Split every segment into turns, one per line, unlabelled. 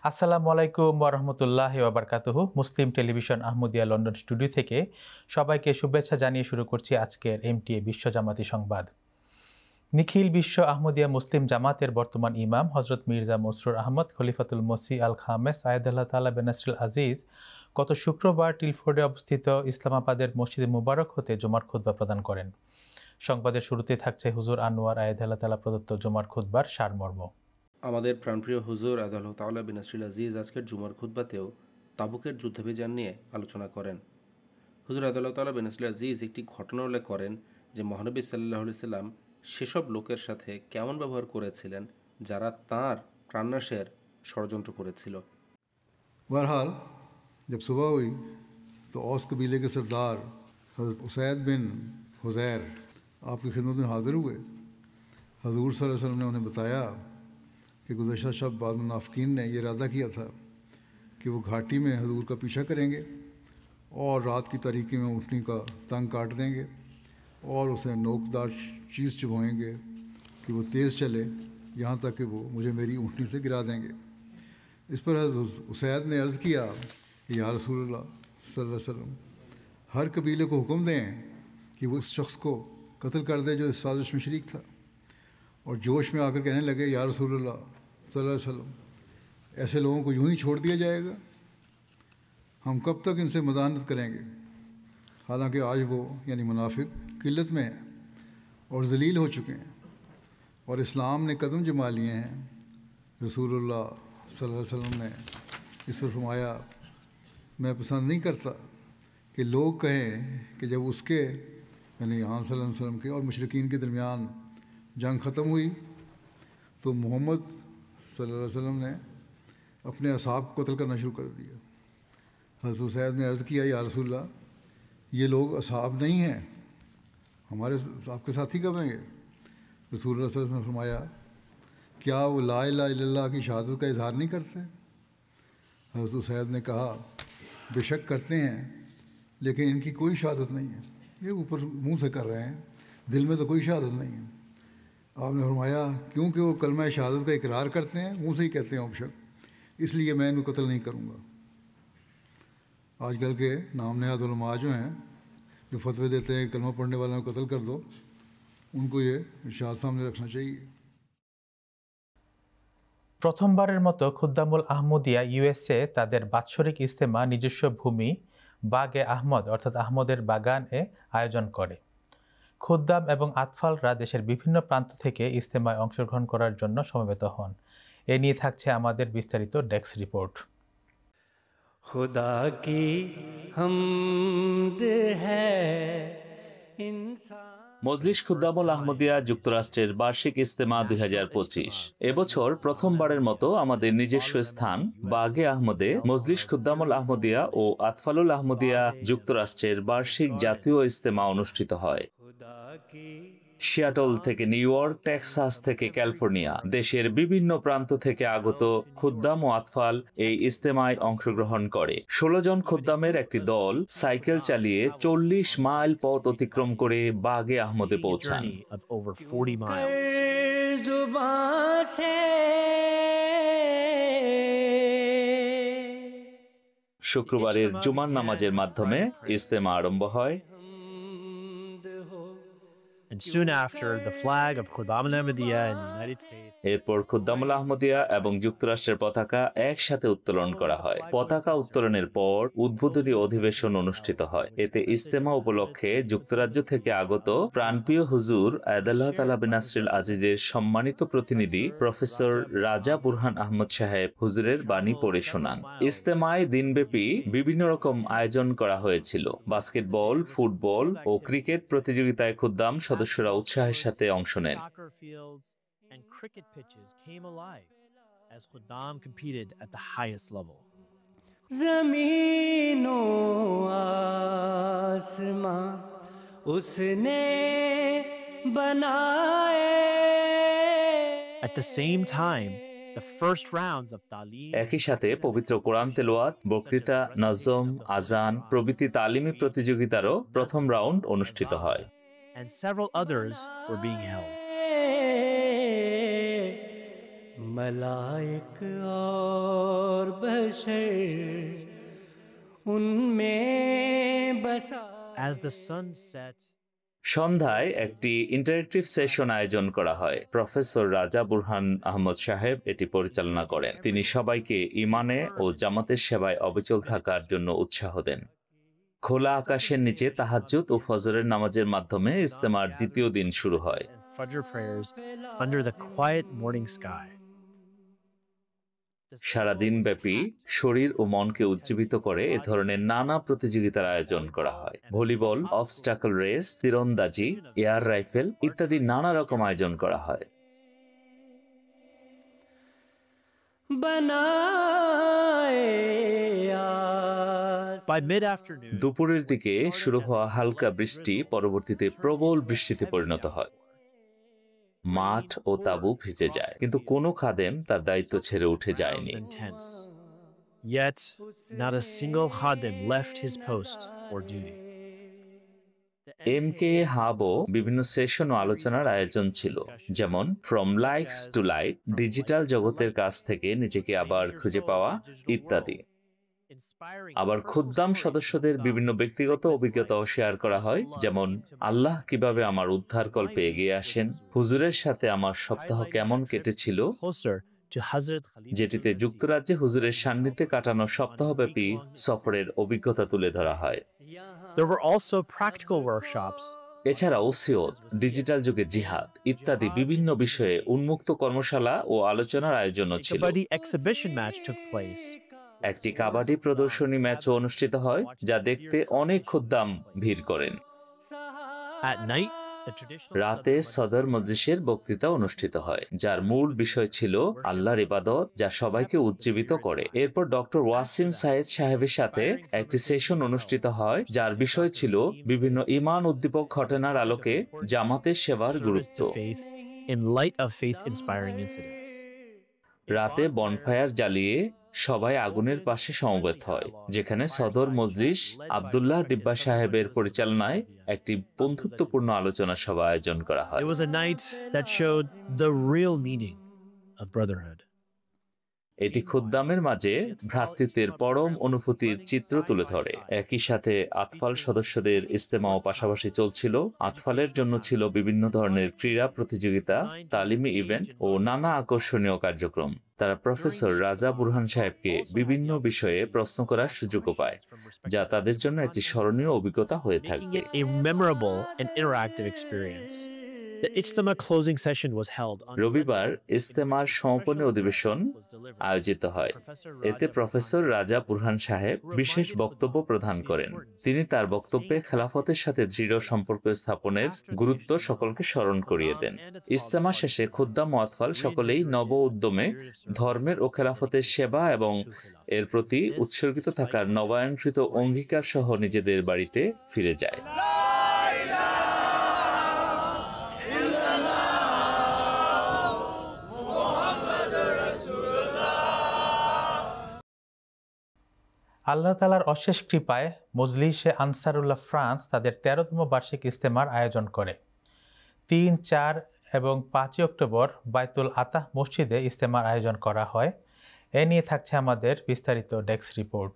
আসসালামু আলাইকুম ওয়া রাহমাতুল্লাহি ওয়া বারাকাতুহু। মুসলিম টেলিভিশন আহমদিয়া লন্ডন স্টুডিও থেকে সবাইকে শুভেচ্ছা জানিয়ে শুরু করছি আজকের এমটিএ বিশ্ব জামাতি সংবাদ। নিখিল বিশ্ব আহমদিয়া মুসলিম জামাতের বর্তমান ইমাম হযরত মির্জা মসরুর আহমদ খলিফাতুল মসিহ আল খামেস আয়াদাল্লাহ তাআলা বেনাসরিল আজিজ গত শুক্রবার টিলফোর্ডে অবস্থিত ইসলামাবাদের মসজিদে মুবারক হতে জুমার খুতবা প্রদান করেন। সংবাদের শুরুতে থাকছে হুজুর আনোয়ার আয়াদাল্লাহ তাআলা প্রদত্ত জুমার খুতবার সারমর্ম।
আমাদের প্রাণপ্রিয় হুজুর আদাল্লাহ তাআলা বিনাসরিল আজিজ আজকের জুমার খুতবাতেও তাবুকের যুদ্ধাভিযান নিয়ে আলোচনা করেন। হুজুর আদাল্লাহ তাআলা বিনাসরিল আজিজ একটি ঘটনা উল্লেখ করেন যে মহানবী সাল্লাল্লাহু আলাইহি সাল্লাম সেসব লোকের সাথে কেমন ব্যবহার করেছিলেন যারা তাঁর প্রাণনাশের ষড়যন্ত্র করেছিল।
बहरहाल जब सुबह हुई तो औस कबीले के सरदार हज़रत उसैद बिन हुज़ैर आपकी खिदमत में हाज़िर हुए। हजूर सल्लल्लाहु अलैहि वसल्लम ने उन्हें बताया कि गुज़श्ता शब बाद मुनाफ़िकीन ने यह इरादा किया था कि वो घाटी में हजूर का पीछा करेंगे और रात की तारीकी में ऊँटनी का तंग काट देंगे और उसे नोकदार चीज़ चुभवाएंगे कि वो तेज़ चले यहाँ तक कि वो मुझे मेरी ऊँटनी से गिरा देंगे। इस पर हज़रत उसैद ने अर्ज़ किया कि या रसूलल्लाह सल्लल्लाहु अलैहि वसल्लम, हर कबीले को हुक्म दें कि वो इस शख्स को कत्ल कर दे जो इस साजिश में शरीक था। और जोश में आकर कहने लगे, या रसूलल्लाह सल्लल्लाहु अलैहि वसल्लम, ऐसे लोगों को यूं ही छोड़ दिया जाएगा? हम कब तक इनसे मदानत करेंगे? हालांकि आज वो यानी मुनाफिक किल्लत में है और ज़लील हो चुके हैं और इस्लाम ने कदम जमा लिए हैं। रसूलुल्लाह सल्लल्लाहु अलैहि वसल्लम ने इस पर फरमाया, मैं पसंद नहीं करता कि लोग कहें कि जब उसके यानी यहाँ सल्लल्लाहु अलैहि वसल्लम के और मुशरिकीन के दरमियान जंग ख़त्म हुई तो मोहम्मद सल्लल्लाहु अलैहि वसल्लम ने अपने असहाब को कत्ल करना शुरू कर दिया। हज़रत उसैद ने अर्ज़ किया, या रसूलल्लाह, ये लोग असहाब नहीं हैं, हमारे आपके साथी कब हैं ये? रसूलुल्लाह सल्लल्लाहु अलैहि वसल्लम ने फरमाया, क्या वो ला इलाहा इल्लल्लाह की शहादत का इजहार नहीं करते? हज़रत उसैद ने कहा, बेशक करते हैं, लेकिन इनकी कोई शहादत नहीं है। ये ऊपर मुंह से कर रहे हैं, दिल में तो कोई शहादत नहीं है। आपने फरमाया, क्योंकि वो कलमा शहादत का इकरार करते हैं, मुंह से ही कहते हैं बेशक, इसलिए मैं इनको कत्ल नहीं करूँगा। आजकल के नाम नहाद उलमा जो हैं, जो फतवे देते हैं कलमा पढ़ने वालों को कत्ल कर दो, उनको ये इरशाद सामने रखना चाहिए।
প্রথমবারের মতো খুদ্দামুল আহমদিয়া ইউএসএ তাদের বাৎসরিক ইজতেমা নিজস্ব ভূমি বাগে আহমদ অর্থাৎ আহমদের বাগানে আয়োজন করে। খুদ্দাম এবং আতফালরা দেশের বিভিন্ন প্রান্ত থেকে ইজতেমায় অংশগ্রহণ করার জন্য সমবেত হন। এ নিয়ে থাকছে আমাদের বিস্তারিত ডেস্ক রিপোর্ট।
खुदा की हमद है इंसान।
মজলিস খুদ্দামুল আহমদিয়া যুক্তরাষ্ট্রের বার্ষিক ইজতেমা 2025 এবছর প্রথমবারের মতো আমাদের নিজস্ব স্থান বাগে আহমদে মজলিস খুদ্দামুল আহমদিয়া ও আতফালুল আহমদিয়া যুক্তরাষ্ট্রের বার্ষিক জাতীয় ইজতেমা অনুষ্ঠিত হয়। সিয়াটল থেকে নিউ ইয়র্ক, টেক্সাস থেকে ক্যালিফোর্নিয়া, দেশের বিভিন্ন প্রান্ত থেকে আগত খুদ্দাম ও আতফাল এই ইজতেমায় অংশগ্রহণ করে। 16 জন খুদ্দামের একটি দল সাইকেল চালিয়ে 40 মাইল পথ অতিক্রম করে বাগে আহমদে পৌঁছান। শুক্রবারের জুমার নামাজের মাধ্যমে ইজতেমা আরম্ভ হয়।
And soon after, the flag of Khuddam al-Ahmadiyya in the United States.
এরপর খুদ্দামুল আহমদিয়া এবং যুক্তরাষ্ট্রের পতাকা একসাথে উত্তোলন করা হয়। পতাকা উত্তোলনের পর উদ্বোধনী অধিবেশন অনুষ্ঠিত হয়। এতে ইজতেমা উপলক্ষে যুক্তরাজ্য থেকে আগত প্রাণপ্রিয় হুজুর আয়াদাল্লাহ তাআলা বিনাসরিল আজিজের সম্মানিত প্রতিনিধি প্রফেসর রাজা বুরহান আহমদ সাহেব হুজুরের বাণী পড়ে শোনান। ইজতেমায় দিনব্যাপী বিভিন্ন রকম আয়োজন করা হয়েছিল। বাস্কেটবল, ফুটবল ও ক্রিকেট প্রতিযোগিতায় খুদ্দাম সদস্যরা উৎসাহের সাথে অংশ নেন।
And cricket pitches came alive as Khuddam competed at the highest level.
ज़मीनो आसमां उसने बनाए।
At the same time, the first rounds of Talim
একই সাথে পবিত্র কোরআন তেলাওয়াত, বক্তৃতা, নজম, আজান প্রভৃতি তালিমি প্রতিযোগিতারও প্রথম রাউন্ড অনুষ্ঠিত হয়।
and several others were being held.
मलाइक और बशर उनमें बसा
As the sun set,
সন্ধ্যায় একটি ইন্টারেক্টিভ সেশন আয়োজন করা হয়। প্রফেসর রাজা বুরহান আহমদ সাহেব এটি পরিচালনা করেন। তিনি সবাইকে ইমানে ও জামাতের সেবায় অবিচল থাকার জন্য উৎসাহ দেন। খোলা আকাশের নিচে তাহাজ্জুদ ও ফজরের নামাজের মাধ্যমে ইজতেমার দ্বিতীয় দিন শুরু হয়।
and Fajr prayers under the quiet morning sky.
সারা দিনব্যাপী শরীর ও মনকে উজ্জীবিত করে এ ধরনের নানা প্রতিযোগিতার আয়োজন করা হয়। ভলিবল, অবস্টাকল রেস, তীরন্দাজি, এয়ার রাইফেল ইত্যাদি নানা রকম আয়োজন করা হয়।
By mid-afternoon,
দুপুরের দিকে শুরু হওয়া হালকা বৃষ্টি পরবর্তীতে প্রবল বৃষ্টিতে পরিণত হয়। মাঠ ও তাঁবু ভিজে যায়, কিন্তু কোনো খাদেম তার দায়িত্ব ছেড়ে উঠে যায়নি।
and tents. Yet, not a single khadim left his post or duty.
MK হাবও বিভিন্ন সেশন ও আলোচনার আয়োজন ছিল, যেমন from likes to light, digital জগতের কাছ থেকে নিজেকে আবার খুঁজে পাওয়া ইত্যাদি। আবার খুদ্দাম সদস্যদের বিভিন্ন ব্যক্তিগত অভিজ্ঞতাও শেয়ার করা হয়, যেমন আল্লাহ কিভাবে আমার উদ্ধারকল্পে এগিয়ে আসেন, হুজুরের সাথে আমার সপ্তাহ কেমন কেটেছিল,
Closer to Hazrat Khalid.
যেটিতে যুক্তরাজ্যে হুজুরের সান্নিধ্যে কাটানো সপ্তাহব্যাপী সফরের অভিজ্ঞতা তুলে ধরা হয়।
There were also practical workshops
এছাড়া ওসিয়ত, ডিজিটাল যুগে জিহাদ ইত্যাদি বিভিন্ন বিষয়ে উন্মুক্ত কর্মশালা ও আলোচনার আয়োজনও ছিল।
Kabaddi exhibition match took place.
একটি কাবাডি প্রদর্শনী ম্যাচও অনুষ্ঠিত হয়, যা দেখতে অনেক খুদ্দাম ভিড় করেন।
At night, the traditional
রাতে
Sadr
সদর মজলিসের বক্তৃতা অনুষ্ঠিত হয়, যার মূল বিষয় ছিল আল্লাহর ইবাদত, যা সবাইকে উজ্জীবিত করে। এরপর ডক্টর ওয়াসিম সাইদ সাহেবের সাথে একটি সেশন অনুষ্ঠিত হয়, যার বিষয় ছিল বিভিন্ন ঈমান উদ্দীপক ঘটনার আলোকে জামাতের সেবার
service
গুরুত্ব।
to faith in light of faith-inspiring incidents.
রাতে বনফায়ার জ্বালিয়ে সবাই আগুনের পাশে সমবেত হয়, যেখানে সদর মজলিস আব্দুল্লাহ ডিব্বা সাহেবের পরিচালনায় একটি বন্ধুত্বপূর্ণ আলোচনা সভা আয়োজন করা হয়।
It was a night that showed the real meaning of brotherhood.
এটি খুদ্দামের মাঝে ভ্রাতৃত্বের পরম অনুভূতির চিত্র তুলে ধরে। একই সাথে আতফাল সদস্যদের ইজতেমাও পাশাপাশি চলছিল। আতফালের জন্য ছিল বিভিন্ন ধরনের ক্রীড়া প্রতিযোগিতা, তালিমি ইভেন্ট ও নানা আকর্ষণীয় কার্যক্রম। তারা প্রফেসর রাজা বুরহান সাহেবকে বিভিন্ন বিষয়ে প্রশ্ন করার সুযোগও পায়, যা তাদের জন্য একটি স্মরণীয় অভিজ্ঞতা হয়ে
Making
থাকবে।
it a memorable and interactive experience. The Ijtima closing session was held on
রবিবার
Sunday.
ইজতেমার সমাপনী অধিবেশন আয়োজিত হয়। এতে প্রফেসর রাজা বুরহান সাহেব বিশেষ বক্তব্য প্রদান করেন। তিনি তার বক্তব্যে খেলাফতের সাথে দৃঢ় সম্পর্ক স্থাপনের গুরুত্ব সকলকে স্মরণ করিয়ে দেন। ইজতেমা শেষে খুদ্দাম ও আতফাল সকলেই নব উদ্যমে ধর্মের ও খেলাফতের সেবা এবং এর প্রতি উৎসর্গিত থাকার নবায়নকৃত অঙ্গীকার সহ নিজেদের বাড়িতে ফিরে যায়।
আল্লাহ তাআলার অশেষ কৃপায় মজলিসে আনসারুল্লাহ ফ্রান্স তাদের 13তম বার্ষিক ইজতেমার আয়োজন করে। 3, 4 এবং 5 অক্টোবর বায়তুল আতাহ মসজিদে ইজতেমার আয়োজন করা হয়। এ নিয়ে থাকছে আমাদের বিস্তারিত ডেস্ক রিপোর্ট।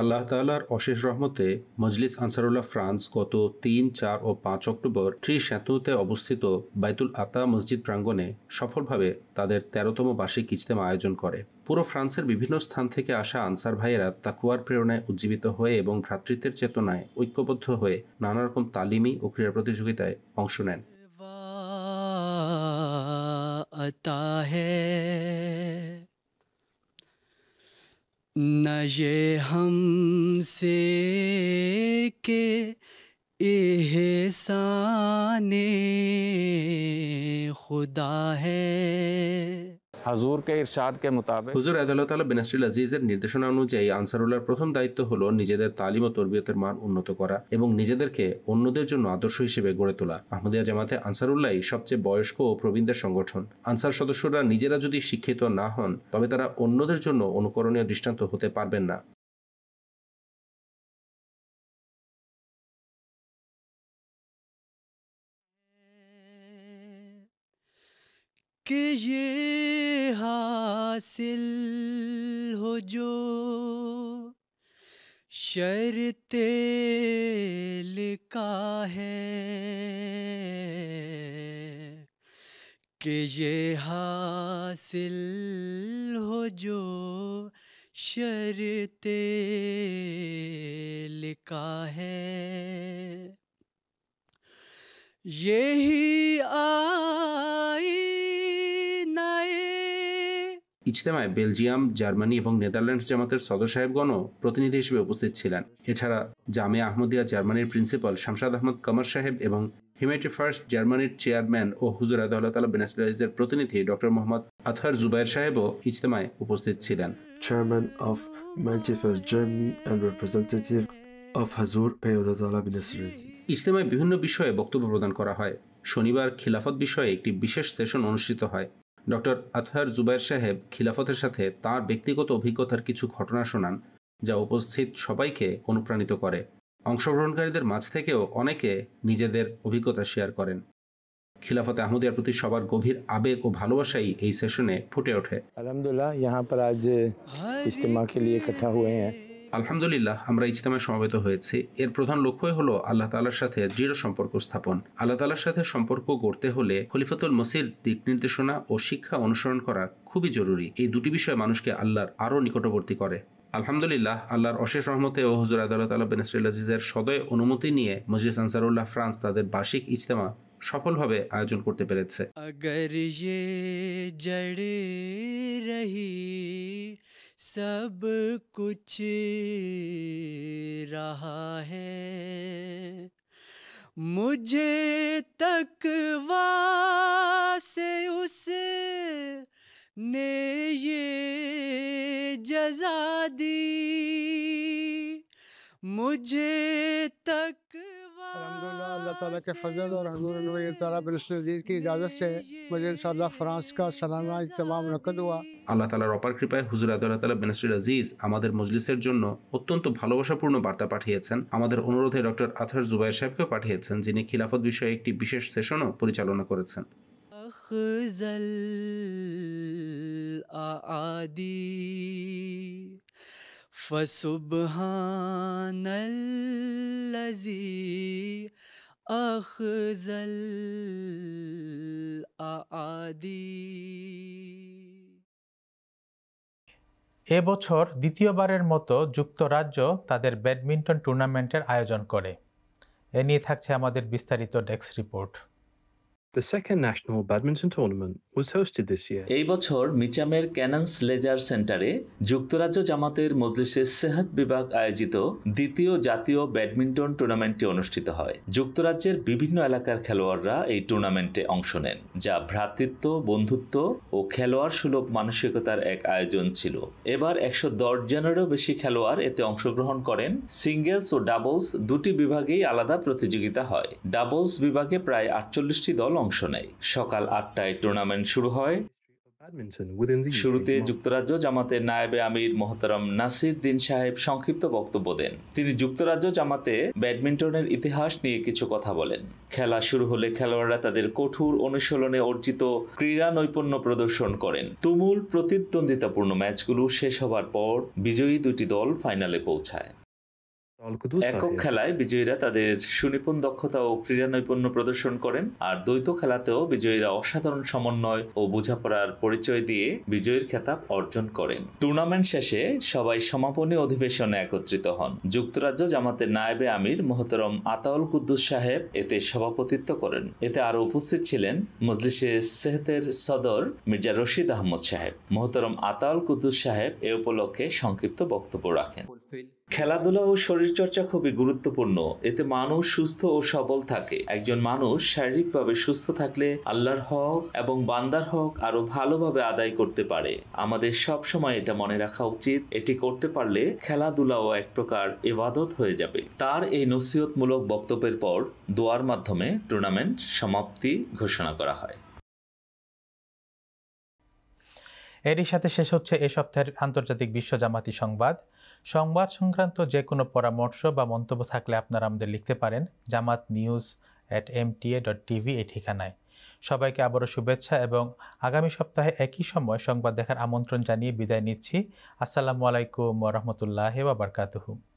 আল্লাহ তাআলার অশেষ রহমতে মজলিস আনসারুল্লাহ ফ্রান্স গত 3, 4 ও 5 অক্টোবর ত্রিশ্যাতুতে অবস্থিত বাইতুল আতা মসজিদ প্রাঙ্গণে সফলভাবে তাদের 13তম বার্ষিক ইজতেমা আয়োজন করে। পুরো ফ্রান্সের বিভিন্ন স্থান থেকে আসা আনসার ভাইয়েরা তাকওয়ার প্রেরণায় উজ্জীবিত হয়ে এবং ভ্রাতৃত্বের চেতনায় ঐক্যবদ্ধ হয়ে নানা রকম তালিমি ও ক্রীড়া প্রতিযোগিতায় অংশ নেন।
न ये हमसे के एहसाने खुदा है।
হুজুর के इरशाद के मुताबिक
হুজুর আদালত তাআলা বিনাসরিল আজিজের নির্দেশনা অনুযায়ী আনসারুল্লাহর প্রথম দায়িত্ব হলো নিজেদের তালিম ও তরবিয়তের মান উন্নত করা এবং নিজেদেরকে অন্যদের জন্য আদর্শ হিসেবে গড়ে তোলা। আহমদিয়া জামাতে আনসারুল্লাহই সবচেয়ে বয়স্ক ও প্রবীণদের সংগঠন। আনসার সদস্যরা নিজেরা যদি শিক্ষিত না হন, তবে তারা অন্যদের জন্য অনুকরণীয় দৃষ্টান্ত হতে পারবেন না।
कि ये हासिल हो जो शर्ते लिखा है कि ये हासिल हो जो शर्ते लिखा है यही आईनाए।
ইজতেমায় বেলজিয়াম, জার্মানি এবং নেদারল্যান্ডস জামাতের সদর সাহেবগণও প্রতিনিধি হিসেবে উপস্থিত ছিলেন। এছাড়া জামিয়া আহমদিয়া জার্মানির প্রিন্সিপাল শামসাদ আহমদ কামার সাহেব এবং হিউম্যানিটি ফার্স্ট জার্মানির চেয়ারম্যান ও হুজুর আদাল্লাহ তাআলা বিন আসির প্রতিনিধি ডক্টর মোহাম্মদ আতহার জুবায়ের সাহেবও ইজতেমায় উপস্থিত ছিলেন।
Chairman of Humanity First Germany and representative of Hazur Ayatollah bin Nasir Aziz.
ইজতেমায় বিভিন্ন বিষয়ে বক্তব্য প্রদান করা হয়। শনিবার খিলাফত বিষয়ে একটি বিশেষ সেশন অনুষ্ঠিত হয়। ডক্টর আতহার জুবায়ের সাহেব খিলাফতের সাথে তাঁর ব্যক্তিগত অভিজ্ঞতার কিছু ঘটনা শোনান, যা উপস্থিত সবাইকে অনুপ্রাণিত করে। অংশগ্রহণকারীদের মাঝ থেকেও অনেকে নিজেদের অভিজ্ঞতা শেয়ার করেন। খিলাফত আহমদিয়ার প্রতি সবার গভীর আবেগ ও ভালোবাসাই এই সেশনে ফুটে ওঠে।
अल्हम्दुलिल्लाह यहाँ पर आज इज्तिमा के लिए इकट्ठा हुए हैं।
আলহামদুলিল্লাহ, আমরা ইজতেমায় সমবেত হয়েছি। এর প্রধান লক্ষ্যই হলো আল্লাহ তাআলার সাথে দৃঢ় সম্পর্ক স্থাপন। আল্লাহ তাআলার সাথে সম্পর্ক গড়তে হলে খলিফাতুল মসির দিক নির্দেশনা ও শিক্ষা অনুসরণ করা খুবই জরুরি। এই দুটি বিষয় মানুষকে আল্লাহর আরও নিকটবর্তী করে। আলহামদুলিল্লাহ, আল্লাহর অশেষ রহমতে ও হুজুর আদালত তাআলা বিন আসির আজিজের সদয় অনুমতি নিয়ে মজলিস আনসারুল্লাহ ফ্রান্স তাদের বার্ষিক ইজতেমা সফলভাবে আয়োজন করতে পেরেছে।
अगर ये जड़े रही सब कुछ रहा है मुझे तकवा से उसने ये जज़ा दी मुझे तकवा।
अल्लाह ताला के फजल और हजूर नबी ताला बिन अजीज की इजाज़त से मुझे इंशाअल्लाह फ्रांस का सालाना इज्तिमा मुनक़्क़द हुआ।
আল্লাহ তাআলার অপার কৃপায় হুজুর আদাল্লাহ তাআলা বিন আসির আজিজ আমাদের মজলিসের জন্য অত্যন্ত ভালোবাসাপূর্ণ বার্তা পাঠিয়েছেন। আমাদের অনুরোধে ডক্টর আতহার জুবায়ের সাহেবকেও পাঠিয়েছেন, যিনি খিলাফত বিষয়ে একটি বিশেষ সেশনও পরিচালনা করেছেন।
अख़ज़ल आदी फसुबहानल्लज़ी अख़ज़ल आदी।
এবছর দ্বিতীয়বারের মতো যুক্তরাজ্য তাদের ব্যাডমিন্টন টুর্নামেন্টের আয়োজন করে। এ নিয়ে থাকছে আমাদের বিস্তারিত desk report.
The second national badminton tournament was hosted this year.
এই বছর মিচামের ক্যানন্স লেজার সেন্টারে যুক্তরাজ্য জামাতের মজলিসের সেহাত বিভাগ আয়োজিত দ্বিতীয় জাতীয় ব্যাডমিন্টন টুর্নামেন্টটি অনুষ্ঠিত হয়। যুক্তরাজ্যের বিভিন্ন এলাকার খেলোয়াড়রা এই টুর্নামেন্টে অংশ নেন, যা ভ্রাতৃত্ব, বন্ধুত্ব ও খেলোয়াড় সুলভ মানসিকতার এক আয়োজন ছিল। এবার 110 জনেরও বেশি খেলোয়াড় এতে অংশগ্রহণ করেন। সিঙ্গেলস ও ডাবলস দুটি বিভাগেই আলাদা প্রতিযোগিতা হয়। ডাবলস বিভাগে প্রায় 48টি দল অংশ নেয়। সকাল 8টায় টুর্নামেন্ট শুরু হয়। শুরুতে যুক্তরাজ্য জামাতের নায়েবে আমির মোহতারাম নাসির দিন সাহেব সংক্ষিপ্ত বক্তব্য দেন। তিনি যুক্তরাজ্য জামাতে ব্যাডমিন্টনের ইতিহাস নিয়ে কিছু কথা বলেন। খেলা শুরু হলে খেলোয়াড়রা তাদের কঠোর অনুশীলনে অর্জিত ক্রীড়া নৈপুণ্য প্রদর্শন করেন। তুমুল প্রতিদ্বন্দ্বিতাপূর্ণ ম্যাচগুলো শেষ হবার পর বিজয়ী দুটি দল ফাইনালে পৌঁছায়। একক খেলায় বিজয়ীরা তাদের সুনিপুণ দক্ষতা ও ক্রীড়া নৈপুণ্য প্রদর্শন করেন, আর দ্বৈত খেলাতেও বিজয়ীরা অসাধারণ সমন্বয় ও বোঝাপড়ার পরিচয় দিয়ে বিজয়ীর খেতাব অর্জন করেন। টুর্নামেন্ট শেষে সবাই সমাপনী অধিবেশনে একত্রিত হন। যুক্তরাজ্য জামাতের নায়েবে আমির মোহতারম আতাউল কুদ্দুস সাহেব এতে সভাপতিত্ব করেন। এতে আরো উপস্থিত ছিলেন মজলিসে সেহতের সদর মির্জা রশিদ আহমদ সাহেব। মোহতারম আতাউল কুদ্দুস সাহেব এ উপলক্ষে সংক্ষিপ্ত বক্তব্য রাখেন। খেলাধুলা ও শরীরচর্চা খুবই গুরুত্বপূর্ণ। এতে মানুষ সুস্থ ও সবল থাকে। একজন মানুষ শারীরিকভাবে সুস্থ থাকলে আল্লাহর হক এবং বান্দার হক আরো ভালোভাবে আদায় করতে পারে। আমাদের সব সময় এটা মনে রাখা উচিত। এটি করতে পারলে খেলাধুলাও এক প্রকার ইবাদত হয়ে যাবে। তার এই নসিহতমূলক বক্তব্যের পর দোয়ার মাধ্যমে টুর্নামেন্ট সমাপ্তি ঘোষণা করা হয়।
এরই সাথে শেষ হচ্ছে এ সপ্তাহের আন্তর্জাতিক বিশ্ব জামাতি সংবাদ। সংবাদ সংক্রান্ত যে কোনো পরামর্শ বা মন্তব্য থাকলে আপনারা আমাদের লিখতে পারেন জামাত নিউজ mta.tv এই ঠিকানায়। সবাইকে আবারও শুভেচ্ছা এবং আগামী সপ্তাহে একই সময় সংবাদ দেখার আমন্ত্রণ জানিয়ে বিদায় নিচ্ছি। আসসালামু আলাইকুম ওয়া রাহমাতুল্লাহি ওয়া বারাকাতুহু।